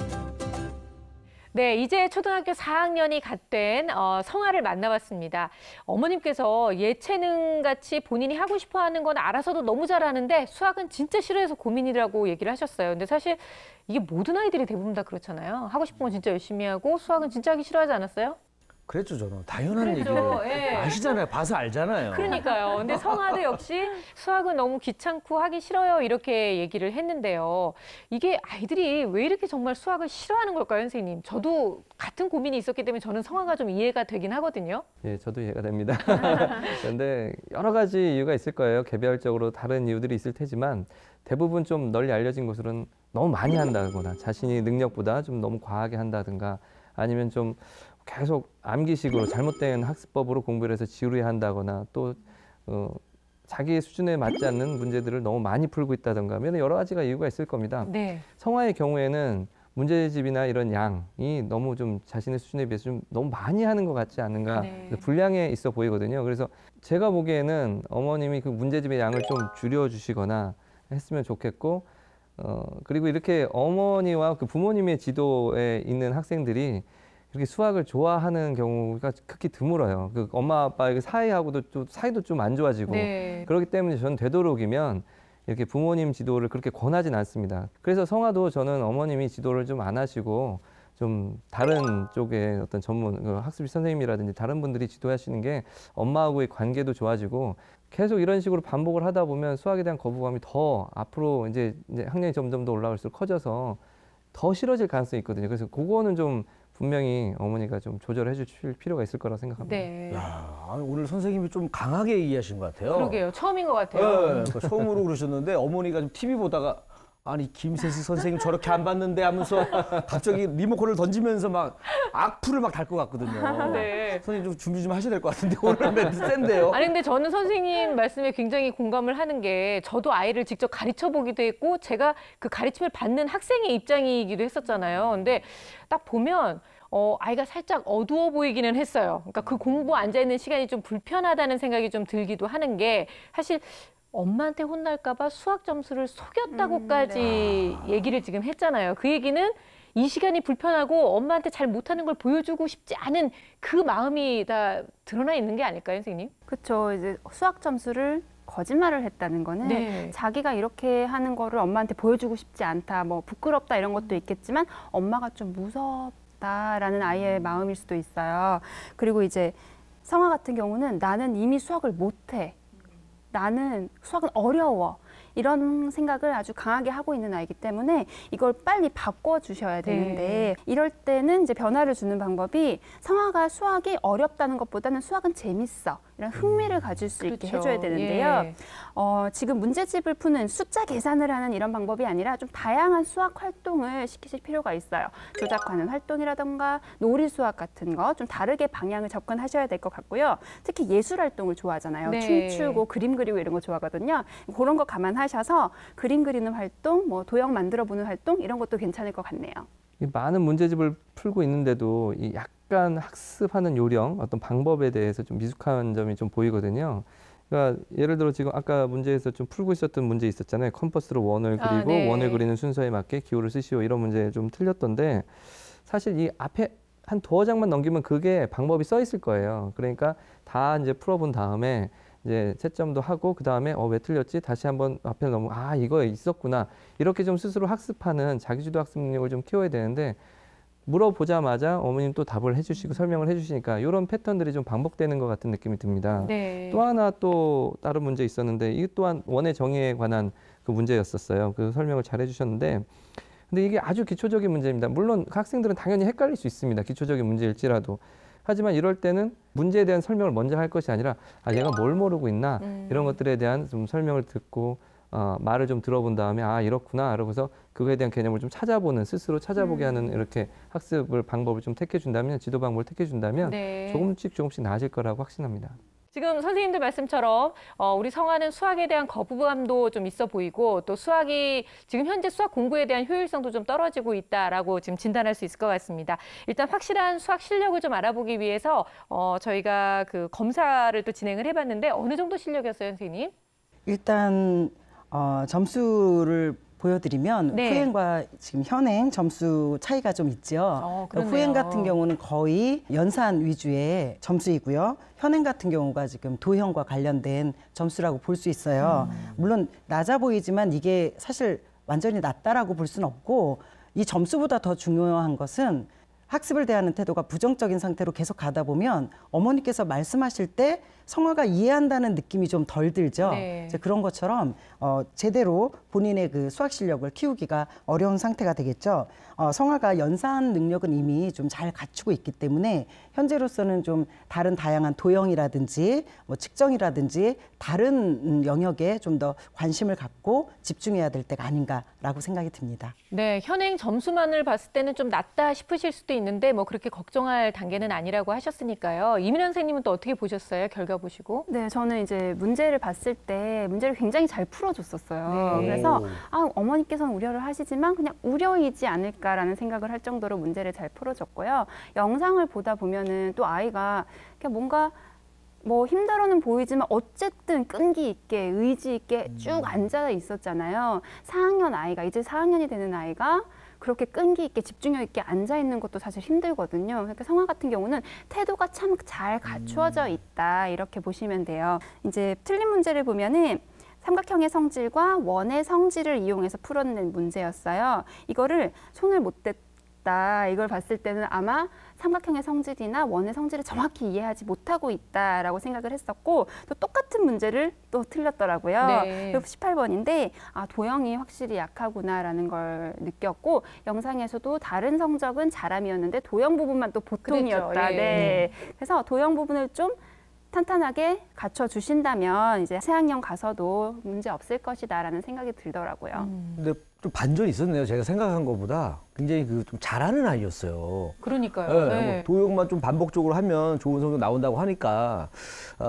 네, 이제 초등학교 4학년이 갓된 성아를 만나봤습니다. 어머님께서 예체능같이 본인이 하고 싶어하는 건 알아서도 너무 잘하는데 수학은 진짜 싫어해서 고민이라고 얘기를 하셨어요. 근데 사실 이게 모든 아이들이 대부분 다 그렇잖아요. 하고 싶은 건 진짜 열심히 하고 수학은 진짜 하기 싫어하지 않았어요? 그랬죠, 저는. 당연한 그랬죠, 얘기예요. 예. 아시잖아요. 봐서 알잖아요. 그러니까요. 근데 성아도 역시 수학은 너무 귀찮고 하기 싫어요. 이렇게 얘기를 했는데요. 이게 아이들이 왜 이렇게 정말 수학을 싫어하는 걸까요, 선생님? 저도 같은 고민이 있었기 때문에 저는 성아가 좀 이해가 되긴 하거든요. 예, 저도 이해가 됩니다. 그런데 여러 가지 이유가 있을 거예요. 개별적으로 다른 이유들이 있을 테지만 대부분 좀 널리 알려진 것으로는 너무 많이 한다거나 자신이 능력보다 좀 너무 과하게 한다든가 아니면 좀 계속 암기식으로 잘못된 학습법으로 공부를 해서 지루해 한다거나 또 자기 수준에 맞지 않는 문제들을 너무 많이 풀고 있다든가 하면 여러 가지가 이유가 있을 겁니다. 네. 성아의 경우에는 문제집이나 이런 양이 너무 좀 자신의 수준에 비해서 좀 너무 많이 하는 것 같지 않은가 네. 불량해 있어 보이거든요. 그래서 제가 보기에는 어머님이 그 문제집의 양을 좀 줄여주시거나 했으면 좋겠고 그리고 이렇게 어머니와 그 부모님의 지도에 있는 학생들이 그렇게 수학을 좋아하는 경우가 극히 드물어요. 그 엄마 아빠의 사이하고도 좀 사이도 좀 안 좋아지고 네. 그렇기 때문에 저는 되도록이면 이렇게 부모님 지도를 그렇게 권하진 않습니다. 그래서 성아도 저는 어머님이 지도를 좀 안 하시고 좀 다른 쪽의 어떤 전문 학습지 선생님이라든지 다른 분들이 지도하시는 게 엄마하고의 관계도 좋아지고 계속 이런 식으로 반복을 하다 보면 수학에 대한 거부감이 더 앞으로 이제 학년이 점점 더 올라갈수록 커져서 더 싫어질 가능성이 있거든요. 그래서 그거는 좀 분명히 어머니가 좀 조절해 주실 필요가 있을 거라고 생각합니다. 네. 야, 오늘 선생님이 좀 강하게 얘기하신 것 같아요. 그러게요. 처음인 것 같아요. 네, 처음으로 그러셨는데 어머니가 좀 TV 보다가 아니 김세식 선생님 저렇게 안 봤는데 하면서 갑자기 리모컨을 던지면서 막 악플을 막 달 것 같거든요. 네. 선생님 좀 준비 좀 하셔야 될 것 같은데 오늘 멘트 센데요. 아니 근데 저는 선생님 말씀에 굉장히 공감을 하는 게 저도 아이를 직접 가르쳐 보기도 했고 제가 그 가르침을 받는 학생의 입장이기도 했었잖아요. 근데 딱 보면 아이가 살짝 어두워 보이기는 했어요. 그러니까 그 공부 앉아 있는 시간이 좀 불편하다는 생각이 좀 들기도 하는 게 사실 엄마한테 혼날까 봐 수학 점수를 속였다고까지 얘기를 지금 했잖아요. 그 얘기는 이 시간이 불편하고 엄마한테 잘 못하는 걸 보여주고 싶지 않은 그 마음이 다 드러나 있는 게 아닐까요, 선생님? 그렇죠. 이제 수학 점수를 거짓말을 했다는 거는 네. 자기가 이렇게 하는 거를 엄마한테 보여주고 싶지 않다, 뭐 부끄럽다 이런 것도 있겠지만 엄마가 좀 무섭다라는 아이의 마음일 수도 있어요. 그리고 이제 성아 같은 경우는 나는 이미 수학을 못해. 나는 수학은 어려워. 이런 생각을 아주 강하게 하고 있는 아이기 때문에 이걸 빨리 바꿔주셔야 되는데 이럴 때는 이제 변화를 주는 방법이 성아가 수학이 어렵다는 것보다는 수학은 재밌어. 이런 흥미를 가질 수 있게 그렇죠. 해줘야 되는데요. 예. 지금 문제집을 푸는 숫자 계산을 하는 이런 방법이 아니라 좀 다양한 수학 활동을 시키실 필요가 있어요. 조작하는 활동이라던가 놀이 수학 같은 거 좀 다르게 방향을 접근하셔야 될 것 같고요. 특히 예술 활동을 좋아하잖아요. 네. 춤추고 그림 그리고 이런 거 좋아하거든요. 그런 거 감안하셔서 그림 그리는 활동, 뭐 도형 만들어 보는 활동 이런 것도 괜찮을 것 같네요. 많은 문제집을 풀고 있는데도 이 약간 학습하는 요령, 어떤 방법에 대해서 좀 미숙한 점이 좀 보이거든요. 그러니까 예를 들어 지금 아까 문제에서 좀 풀고 있었던 문제 있었잖아요. 컴퍼스로 원을 그리고 네. 원을 그리는 순서에 맞게 기호를 쓰시오 이런 문제 좀 틀렸던데 사실 이 앞에 한 두어 장만 넘기면 그게 방법이 써 있을 거예요. 그러니까 다 이제 풀어본 다음에 이제 채점도 하고 그 다음에 왜 틀렸지? 다시 한번 앞에 넘어 이거 있었구나. 이렇게 좀 스스로 학습하는 자기주도 학습 능력을 좀 키워야 되는데 물어보자마자 어머님 또 답을 해주시고 설명을 해주시니까 이런 패턴들이 좀 반복되는 것 같은 느낌이 듭니다. 네. 또 하나 또 다른 문제 있었는데 이것 또한 원의 정의에 관한 그 문제였었어요. 그 설명을 잘 해주셨는데 근데 이게 아주 기초적인 문제입니다. 물론 학생들은 당연히 헷갈릴 수 있습니다. 기초적인 문제일지라도. 하지만 이럴 때는 문제에 대한 설명을 먼저 할 것이 아니라 얘가 뭘 모르고 있나 이런 것들에 대한 좀 설명을 듣고 말을 좀 들어본 다음에 이렇구나 그러고서 그거에 대한 개념을 좀 찾아보는 스스로 찾아보게 하는 이렇게 학습을 방법을 좀 택해준다면 지도 방법을 택해준다면 네. 조금씩 나아질 거라고 확신합니다. 지금 선생님들 말씀처럼 우리 성아는 수학에 대한 거부감도 좀 있어 보이고 또 수학이 지금 현재 수학 공부에 대한 효율성도 좀 떨어지고 있다라고 지금 진단할 수 있을 것 같습니다. 일단 확실한 수학 실력을 좀 알아보기 위해서 저희가 그 검사를 또 진행을 해봤는데 어느 정도 실력이었어요, 선생님? 일단 점수를 보여드리면 네. 후행과 지금 현행 점수 차이가 좀 있죠. 그렇네요. 후행 같은 경우는 거의 연산 위주의 점수이고요. 현행 같은 경우가 지금 도형과 관련된 점수라고 볼 수 있어요. 물론 낮아 보이지만 이게 사실 완전히 낮다라고 볼 수는 없고 이 점수보다 더 중요한 것은 학습을 대하는 태도가 부정적인 상태로 계속 가다 보면 어머니께서 말씀하실 때 성아가 이해한다는 느낌이 좀 덜 들죠. 네. 이제 그런 것처럼 제대로 본인의 그 수학 실력을 키우기가 어려운 상태가 되겠죠. 성아가 연산 능력은 이미 좀 잘 갖추고 있기 때문에 현재로서는 좀 다른 다양한 도형이라든지 뭐 측정이라든지 다른 영역에 좀 더 관심을 갖고 집중해야 될 때가 아닌가라고 생각이 듭니다. 네, 현행 점수만을 봤을 때는 좀 낮다 싶으실 수도 있는데 뭐 그렇게 걱정할 단계는 아니라고 하셨으니까요. 이민현 선생님은 또 어떻게 보셨어요? 결과 보시고? 네, 저는 이제 문제를 봤을 때 문제를 굉장히 잘 풀어줬었어요. 네. 그래서 어머니께서는 우려를 하시지만 그냥 우려이지 않을까라는 생각을 할 정도로 문제를 잘 풀어줬고요. 영상을 보다 보면은 또 아이가 그냥 뭔가 뭐 힘들어는 보이지만 어쨌든 끈기 있게 의지 있게 쭉 앉아 있었잖아요. 4학년 아이가 이제 4학년이 되는 아이가 그렇게 끈기 있게 집중력 있게 앉아 있는 것도 사실 힘들거든요. 그러니까 성아 같은 경우는 태도가 참 잘 갖추어져 있다 이렇게 보시면 돼요. 이제 틀린 문제를 보면은 삼각형의 성질과 원의 성질을 이용해서 풀어낸 문제였어요. 이거를 손을 못 댔다 이걸 봤을 때는 아마 삼각형의 성질이나 원의 성질을 정확히 이해하지 못하고 있다라고 생각을 했었고 또 똑같은 문제를 또 틀렸더라고요. 네. 18번인데 도형이 확실히 약하구나라는 걸 느꼈고 영상에서도 다른 성적은 잘함이었는데 도형 부분만 또 보통이었다. 그랬죠. 예. 네. 그래서 도형 부분을 좀 탄탄하게 갖춰주신다면 이제 새학년 가서도 문제 없을 것이다라는 생각이 들더라고요. 근데 좀 반전이 있었네요. 제가 생각한 것보다 굉장히 좀 잘하는 아이였어요. 그러니까요. 네, 뭐 도형만 좀 반복적으로 하면 좋은 성적 나온다고 하니까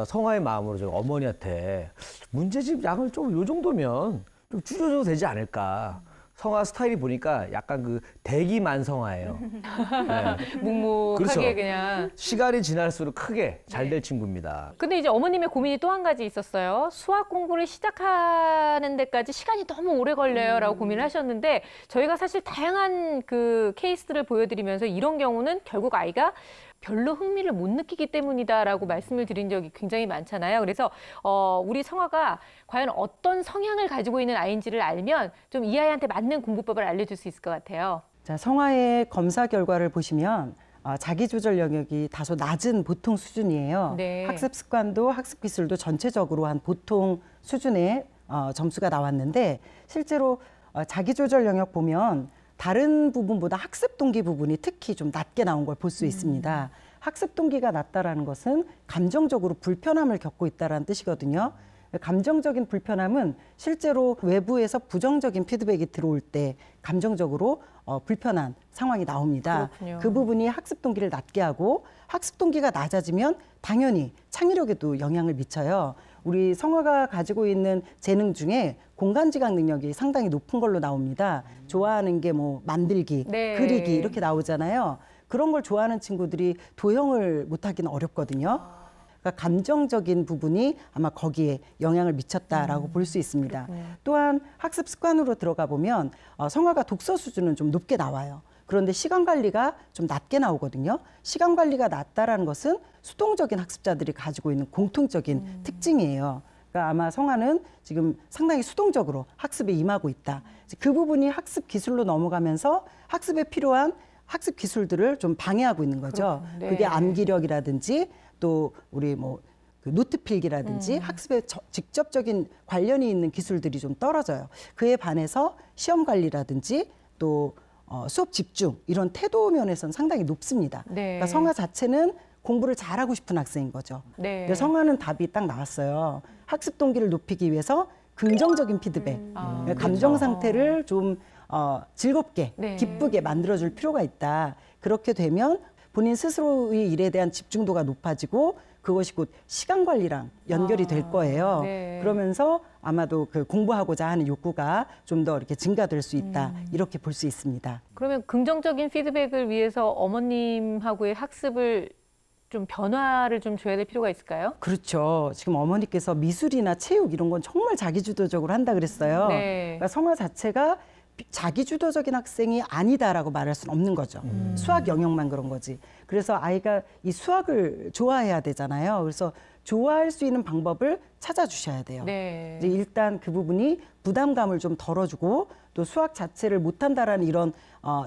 성아의 마음으로 제가 어머니한테 문제집 양을 좀 요 정도면 좀 줄여줘도 되지 않을까. 성아 스타일이 보니까 약간 그 대기만성아예요. 네. 묵묵하게 그렇죠. 그냥. 시간이 지날수록 크게 잘 될 친구입니다. 근데 이제 어머님의 고민이 또 한 가지 있었어요. 수학 공부를 시작하는 데까지 시간이 너무 오래 걸려요라고 고민을 하셨는데 저희가 사실 다양한 그 케이스들을 보여드리면서 이런 경우는 결국 아이가 별로 흥미를 못 느끼기 때문이다라고 말씀을 드린 적이 굉장히 많잖아요. 그래서 우리 성아가 과연 어떤 성향을 가지고 있는 아이인지를 알면 좀 이 아이한테 맞는 공부법을 알려줄 수 있을 것 같아요. 자, 성아의 검사 결과를 보시면 자기조절 영역이 다소 낮은 보통 수준이에요. 네. 학습 습관도 학습 기술도 전체적으로 한 보통 수준의 점수가 나왔는데 실제로 자기조절 영역 보면 다른 부분보다 학습 동기 부분이 특히 좀 낮게 나온 걸 볼 수 있습니다. 학습 동기가 낮다라는 것은 감정적으로 불편함을 겪고 있다는 뜻이거든요. 감정적인 불편함은 실제로 외부에서 부정적인 피드백이 들어올 때 감정적으로 불편한 상황이 나옵니다. 그렇군요. 그 부분이 학습 동기를 낮게 하고 학습 동기가 낮아지면 당연히 창의력에도 영향을 미쳐요. 우리 성아가 가지고 있는 재능 중에 공간지각 능력이 상당히 높은 걸로 나옵니다. 좋아하는 게 뭐 만들기, 네. 그리기 이렇게 나오잖아요. 그런 걸 좋아하는 친구들이 도형을 못하기는 어렵거든요. 그러니까 감정적인 부분이 아마 거기에 영향을 미쳤다라고 볼 수 있습니다. 또한 학습 습관으로 들어가 보면 성아가 독서 수준은 좀 높게 나와요. 그런데 시간 관리가 좀 낮게 나오거든요. 시간 관리가 낮다라는 것은 수동적인 학습자들이 가지고 있는 공통적인 특징이에요. 그러니까 아마 성아는 지금 상당히 수동적으로 학습에 임하고 있다. 그 부분이 학습 기술로 넘어가면서 학습에 필요한 학습 기술들을 좀 방해하고 있는 거죠. 그렇군요. 네. 그게 암기력이라든지 또 우리 뭐 그 노트 필기라든지 학습에 직접적인 관련이 있는 기술들이 좀 떨어져요. 그에 반해서 시험 관리라든지 또 수업 집중 이런 태도 면에서는 상당히 높습니다. 네. 그러니까 성아 자체는 공부를 잘하고 싶은 학생인 거죠. 네. 근데 성아는 답이 딱 나왔어요. 학습 동기를 높이기 위해서 긍정적인 피드백, 감정 상태를 좀 즐겁게, 네. 기쁘게 만들어줄 필요가 있다. 그렇게 되면 본인 스스로의 일에 대한 집중도가 높아지고 그것이 곧 시간 관리랑 연결이 될 거예요. 네. 그러면서 아마도 그 공부하고자 하는 욕구가 좀 더 이렇게 증가될 수 있다. 이렇게 볼 수 있습니다. 그러면 긍정적인 피드백을 위해서 어머님하고의 학습을 좀 변화를 좀 줘야 될 필요가 있을까요? 그렇죠. 지금 어머니께서 미술이나 체육 이런 건 정말 자기주도적으로 한다 그랬어요. 네. 그러니까 성화 자체가 자기주도적인 학생이 아니다라고 말할 수는 없는 거죠. 수학 영역만 그런 거지. 그래서 아이가 이 수학을 좋아해야 되잖아요. 그래서 좋아할 수 있는 방법을 찾아주셔야 돼요. 네. 이제 일단 그 부분이 부담감을 좀 덜어주고 또 수학 자체를 못한다라는 이런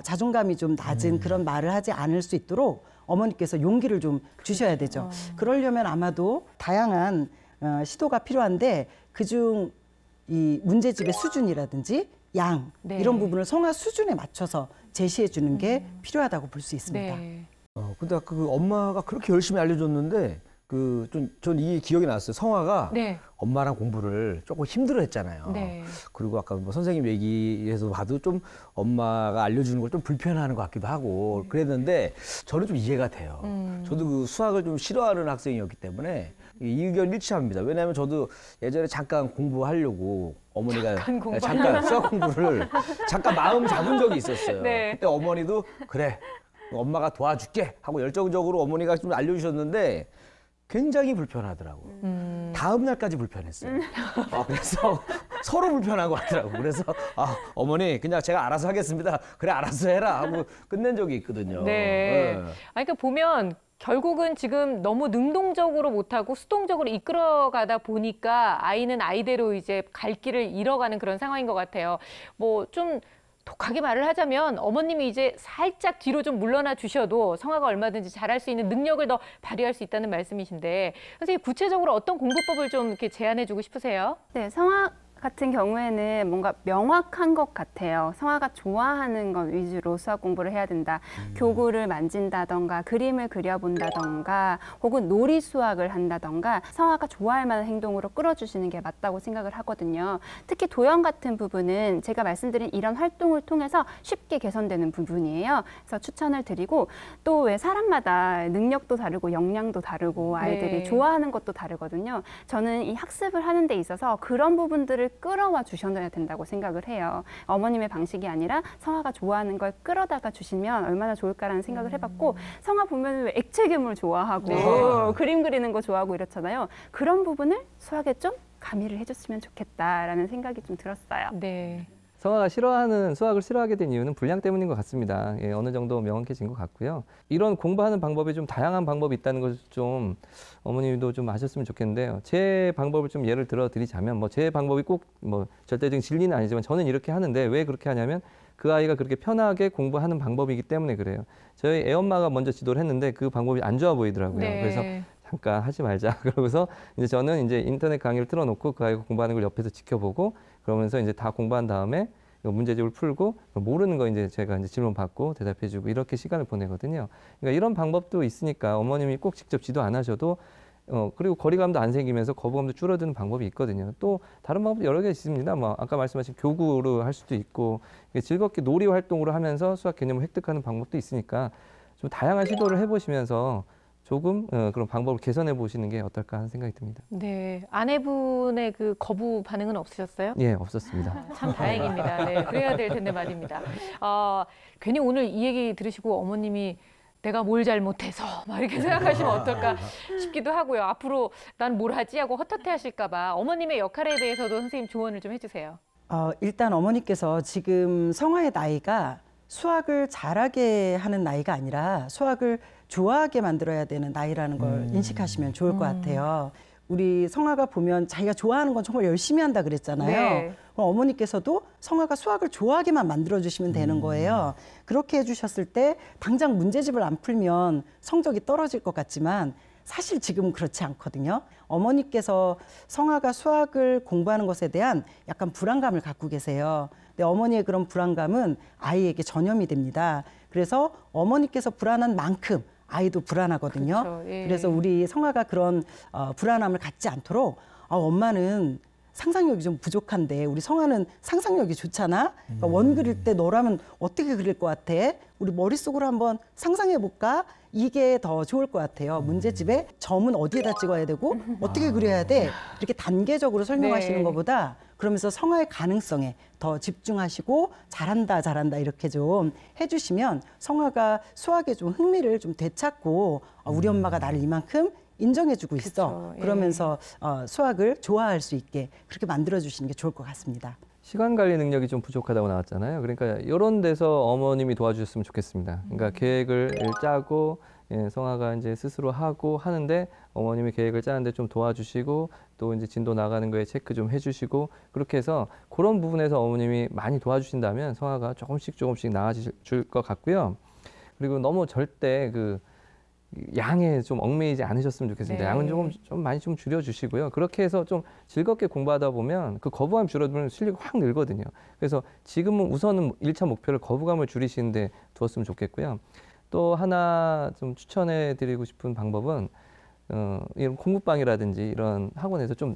자존감이 좀 낮은 그런 말을 하지 않을 수 있도록 어머니께서 용기를 좀 주셔야 되죠. 그러려면 아마도 다양한 시도가 필요한데 그중 이 문제집의 수준이라든지 양 네. 이런 부분을 성화 수준에 맞춰서 제시해 주는 게 필요하다고 볼 수 있습니다. 네. 근데 아까 그 엄마가 그렇게 열심히 알려줬는데 전 이게 기억이 났어요. 성화가 네. 엄마랑 공부를 조금 힘들어했잖아요. 네. 그리고 아까 뭐 선생님 얘기에서 봐도 좀 엄마가 알려주는 걸 좀 불편해하는 것 같기도 하고 그랬는데 저는 좀 이해가 돼요. 저도 그 수학을 좀 싫어하는 학생이었기 때문에 이 의견 일치합니다. 왜냐하면 저도 예전에 잠깐 공부하려고 어머니가 잠깐 수학 공부를 잠깐 마음 잡은 적이 있었어요. 네. 그때 어머니도 그래 엄마가 도와줄게 하고 열정적으로 어머니가 좀 알려주셨는데 굉장히 불편하더라고. 다음 날까지 불편했어요. 그래서 서로 불편한 것 같더라고. 그래서 어머니 그냥 제가 알아서 하겠습니다. 그래 알아서 해라 하고 끝낸 적이 있거든요. 네. 그러니까 보면 결국은 지금 너무 능동적으로 못하고 수동적으로 이끌어가다 보니까 아이는 아이대로 이제 갈 길을 잃어가는 그런 상황인 것 같아요. 뭐 좀 독하게 말을 하자면 어머님이 이제 살짝 뒤로 좀 물러나 주셔도 성화가 얼마든지 잘할 수 있는 능력을 더 발휘할 수 있다는 말씀이신데 선생님 구체적으로 어떤 공부법을 좀 이렇게 제안해 주고 싶으세요? 네, 성화 같은 경우에는 뭔가 명확한 것 같아요. 성화가 좋아하는 것 위주로 수학 공부를 해야 된다. 교구를 만진다던가 그림을 그려본다던가 혹은 놀이 수학을 한다던가 성화가 좋아할 만한 행동으로 끌어주시는 게 맞다고 생각을 하거든요. 특히 도형 같은 부분은 제가 말씀드린 이런 활동을 통해서 쉽게 개선되는 부분이에요. 그래서 추천을 드리고 또 왜 사람마다 능력도 다르고 역량도 다르고 아이들이 네. 좋아하는 것도 다르거든요. 저는 이 학습을 하는 데 있어서 그런 부분들을 끌어와 주셔야 된다고 생각을 해요. 어머님의 방식이 아니라 성화가 좋아하는 걸 끌어다가 주시면 얼마나 좋을까라는 생각을 해봤고 성화 보면 왜 액체괴물 좋아하고 네. 그림 그리는 거 좋아하고 이렇잖아요. 그런 부분을 수학에 좀 가미를 해줬으면 좋겠다라는 생각이 좀 들었어요. 네. 성화가 수학을 싫어하게 된 이유는 분량 때문인 것 같습니다. 예, 어느 정도 명확해진 것 같고요. 이런 공부하는 방법이 좀 다양한 방법이 있다는 것을 좀 어머님도 좀 아셨으면 좋겠는데요. 제 방법을 좀 예를 들어 드리자면 제 방법이 꼭 절대적인 진리는 아니지만 저는 이렇게 하는데 왜 그렇게 하냐면 그 아이가 그렇게 편하게 공부하는 방법이기 때문에 그래요. 저희 애엄마가 먼저 지도를 했는데 그 방법이 안 좋아 보이더라고요. 네. 그래서 잠깐 하지 말자. 그러고서 이제 저는 이제 인터넷 강의를 틀어놓고 그 아이가 공부하는 걸 옆에서 지켜보고 그러면서 이제 다 공부한 다음에 문제집을 풀고 모르는 거 이제 제가 이제 질문 받고 대답해주고 이렇게 시간을 보내거든요. 그러니까 이런 방법도 있으니까 어머님이 꼭 직접 지도 안 하셔도 그리고 거리감도 안 생기면서 거부감도 줄어드는 방법이 있거든요. 또 다른 방법도 여러 개 있습니다. 아까 말씀하신 교구로 할 수도 있고 즐겁게 놀이 활동으로 하면서 수학 개념을 획득하는 방법도 있으니까 좀 다양한 시도를 해보시면서 조금 그런 방법을 개선해 보시는 게 어떨까 하는 생각이 듭니다. 네. 아내분의 그 거부 반응은 없으셨어요? 예, 없었습니다. 참 다행입니다. 네, 그래야 될 텐데 말입니다. 괜히 오늘 이 얘기 들으시고 어머님이 내가 뭘 잘못해서 막 이렇게 생각하시면 어떨까 싶기도 하고요. 앞으로 난 뭘 하지 하고 헛헛해 하실까 봐 어머님의 역할에 대해서도 선생님 조언을 좀 해주세요. 일단 어머니께서 지금 성화의 나이가 수학을 잘하게 하는 나이가 아니라 수학을 좋아하게 만들어야 되는 나이라는 걸 인식하시면 좋을 것 같아요. 우리 성화가 보면 자기가 좋아하는 건 정말 열심히 한다 그랬잖아요. 네. 그럼 어머니께서도 성화가 수학을 좋아하게만 만들어주시면 되는 거예요. 그렇게 해주셨을 때 당장 문제집을 안 풀면 성적이 떨어질 것 같지만 사실 지금은 그렇지 않거든요. 어머니께서 성화가 수학을 공부하는 것에 대한 약간 불안감을 갖고 계세요. 근데 어머니의 그런 불안감은 아이에게 전염이 됩니다. 그래서 어머니께서 불안한 만큼 아이도 불안하거든요. 그렇죠. 예. 그래서 우리 성화가 그런 불안함을 갖지 않도록 엄마는 상상력이 좀 부족한데 우리 성아는 상상력이 좋잖아. 그러니까 원 그릴 때 너라면 어떻게 그릴 것 같아? 우리 머릿속으로 한번 상상해 볼까? 이게 더 좋을 것 같아요. 문제집에 점은 어디에다 찍어야 되고 어떻게 그려야 돼? 이렇게 단계적으로 설명하시는 네. 것보다 그러면서 성아의 가능성에 더 집중하시고 잘한다 잘한다 이렇게 좀 해주시면 성아가 수학에 좀 흥미를 좀 되찾고 우리 엄마가 나를 이만큼 인정해주고 있어. 그쵸, 예. 그러면서 수학을 좋아할 수 있게 그렇게 만들어주시는 게 좋을 것 같습니다. 시간 관리 능력이 좀 부족하다고 나왔잖아요. 그러니까 이런 데서 어머님이 도와주셨으면 좋겠습니다. 그러니까 계획을 짜고 성아가 이제 스스로 하고 하는데 어머님이 계획을 짜는데 좀 도와주시고 또 이제 진도 나가는 거에 체크 좀 해주시고 그렇게 해서 그런 부분에서 어머님이 많이 도와주신다면 성아가 조금씩 나아질 것 같고요. 그리고 너무 절대 그 양에 좀 얽매이지 않으셨으면 좋겠습니다. 네. 양은 좀 많이 좀 줄여주시고요. 그렇게 해서 좀 즐겁게 공부하다 보면 그 거부감이 줄어들면 실력이 확 늘거든요. 그래서 지금은 우선은 1차 목표를 거부감을 줄이시는데 두었으면 좋겠고요. 또 하나 좀 추천해드리고 싶은 방법은 이런 공부방이라든지 이런 학원에서 좀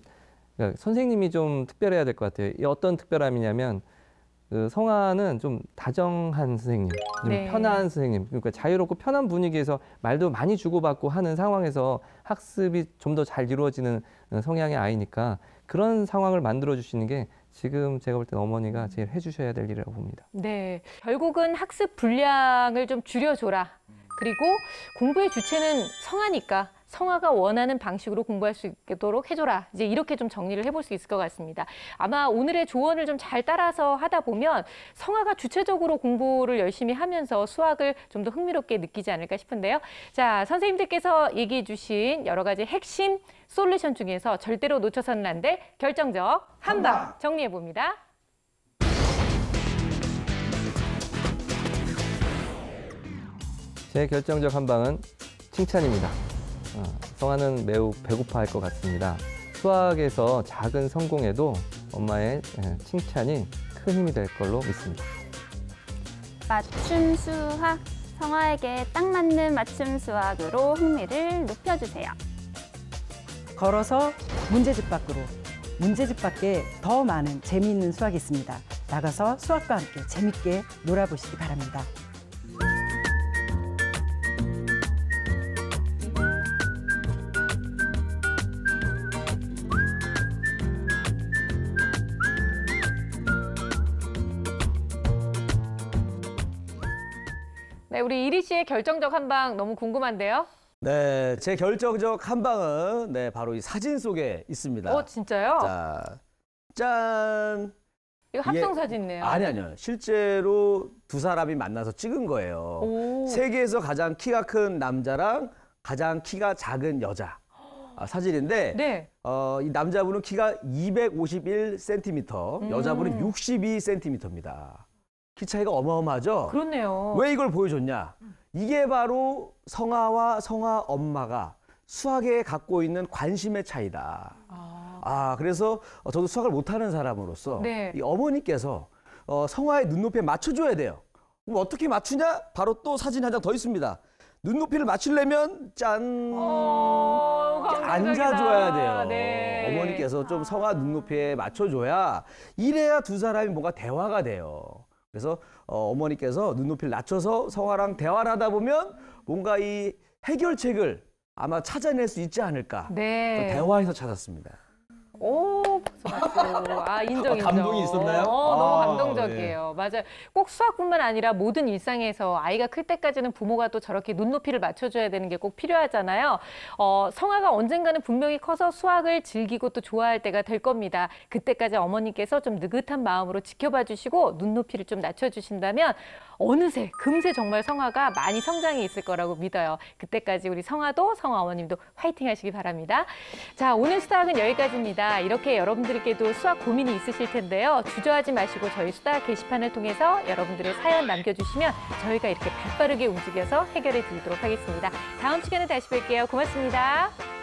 그러니까 선생님이 좀 특별해야 될 것 같아요. 이 어떤 특별함이냐면 그 성아는 좀 다정한 선생님, 좀 네. 편한 선생님, 그러니까 자유롭고 편한 분위기에서 말도 많이 주고받고 하는 상황에서 학습이 좀 더 잘 이루어지는 성향의 아이니까 그런 상황을 만들어 주시는 게 지금 제가 볼 땐 어머니가 제일 해주셔야 될 일이라고 봅니다. 네, 결국은 학습 분량을 좀 줄여줘라. 그리고 공부의 주체는 성아니까 성아가 원하는 방식으로 공부할 수 있도록 해줘라. 이제 이렇게 좀 정리를 해볼 수 있을 것 같습니다. 아마 오늘의 조언을 좀 잘 따라서 하다 보면 성아가 주체적으로 공부를 열심히 하면서 수학을 좀 더 흥미롭게 느끼지 않을까 싶은데요. 자, 선생님들께서 얘기해 주신 여러 가지 핵심 솔루션 중에서 절대로 놓쳐서는 안 될 결정적 한방 정리해 봅니다. 제 결정적 한방은 칭찬입니다. 성아는 매우 배고파할 것 같습니다. 수학에서 작은 성공에도 엄마의 칭찬이 큰 힘이 될 걸로 믿습니다. 맞춤 수학, 성아에게 딱 맞는 맞춤 수학으로 흥미를 높여주세요. 걸어서 문제집 밖으로, 문제집 밖에 더 많은 재미있는 수학이 있습니다. 나가서 수학과 함께 재밌게 놀아보시기 바랍니다. 네, 우리 이리 씨의 결정적 한방 너무 궁금한데요. 네, 제 결정적 한방은 네, 바로 이 사진 속에 있습니다. 진짜요? 자, 짠. 이거 합성 사진이네요. 아니요. 실제로 두 사람이 만나서 찍은 거예요. 오. 세계에서 가장 키가 큰 남자랑 가장 키가 작은 여자 사진인데 네. 이 남자분은 키가 251cm, 여자분은 62cm입니다. 키 차이가 어마어마하죠? 그렇네요. 왜 이걸 보여줬냐? 이게 바로 성아와 성아 엄마가 수학에 갖고 있는 관심의 차이다. 그래서 저도 수학을 못하는 사람으로서 네. 이 어머니께서 성아의 눈높이에 맞춰줘야 돼요. 그럼 어떻게 맞추냐? 바로 또 사진 한 장 더 있습니다. 눈높이를 맞추려면 짠! 이렇게 앉아줘야 돼요. 네. 어머니께서 좀 성아 눈높이에 맞춰줘야 이래야 두 사람이 뭔가 대화가 돼요. 그래서 어머니께서 눈높이를 낮춰서 성아랑 대화를 하다 보면 뭔가 이 해결책을 아마 찾아낼 수 있지 않을까. 네. 대화에서 찾았습니다. 오, 박수. 인정. 감동이 있었나요? 너무 감동적이에요. 맞아요. 꼭 수학뿐만 아니라 모든 일상에서 아이가 클 때까지는 부모가 또 저렇게 눈높이를 맞춰줘야 되는 게 꼭 필요하잖아요. 성아가 언젠가는 분명히 커서 수학을 즐기고 또 좋아할 때가 될 겁니다. 그때까지 어머니께서 좀 느긋한 마음으로 지켜봐 주시고 눈높이를 좀 낮춰주신다면 어느새 금세 정말 성아가 많이 성장해 있을 거라고 믿어요. 그때까지 우리 성아도 성아 어머님도 화이팅 하시기 바랍니다. 자, 오늘 수다학은 여기까지입니다. 이렇게 여러분들께도 수학 고민이 있으실 텐데요. 주저하지 마시고 저희 수다학 게시판을 통해서 여러분들의 사연 남겨주시면 저희가 이렇게 발빠르게 움직여서 해결해 드리도록 하겠습니다. 다음 시간에 다시 뵐게요. 고맙습니다.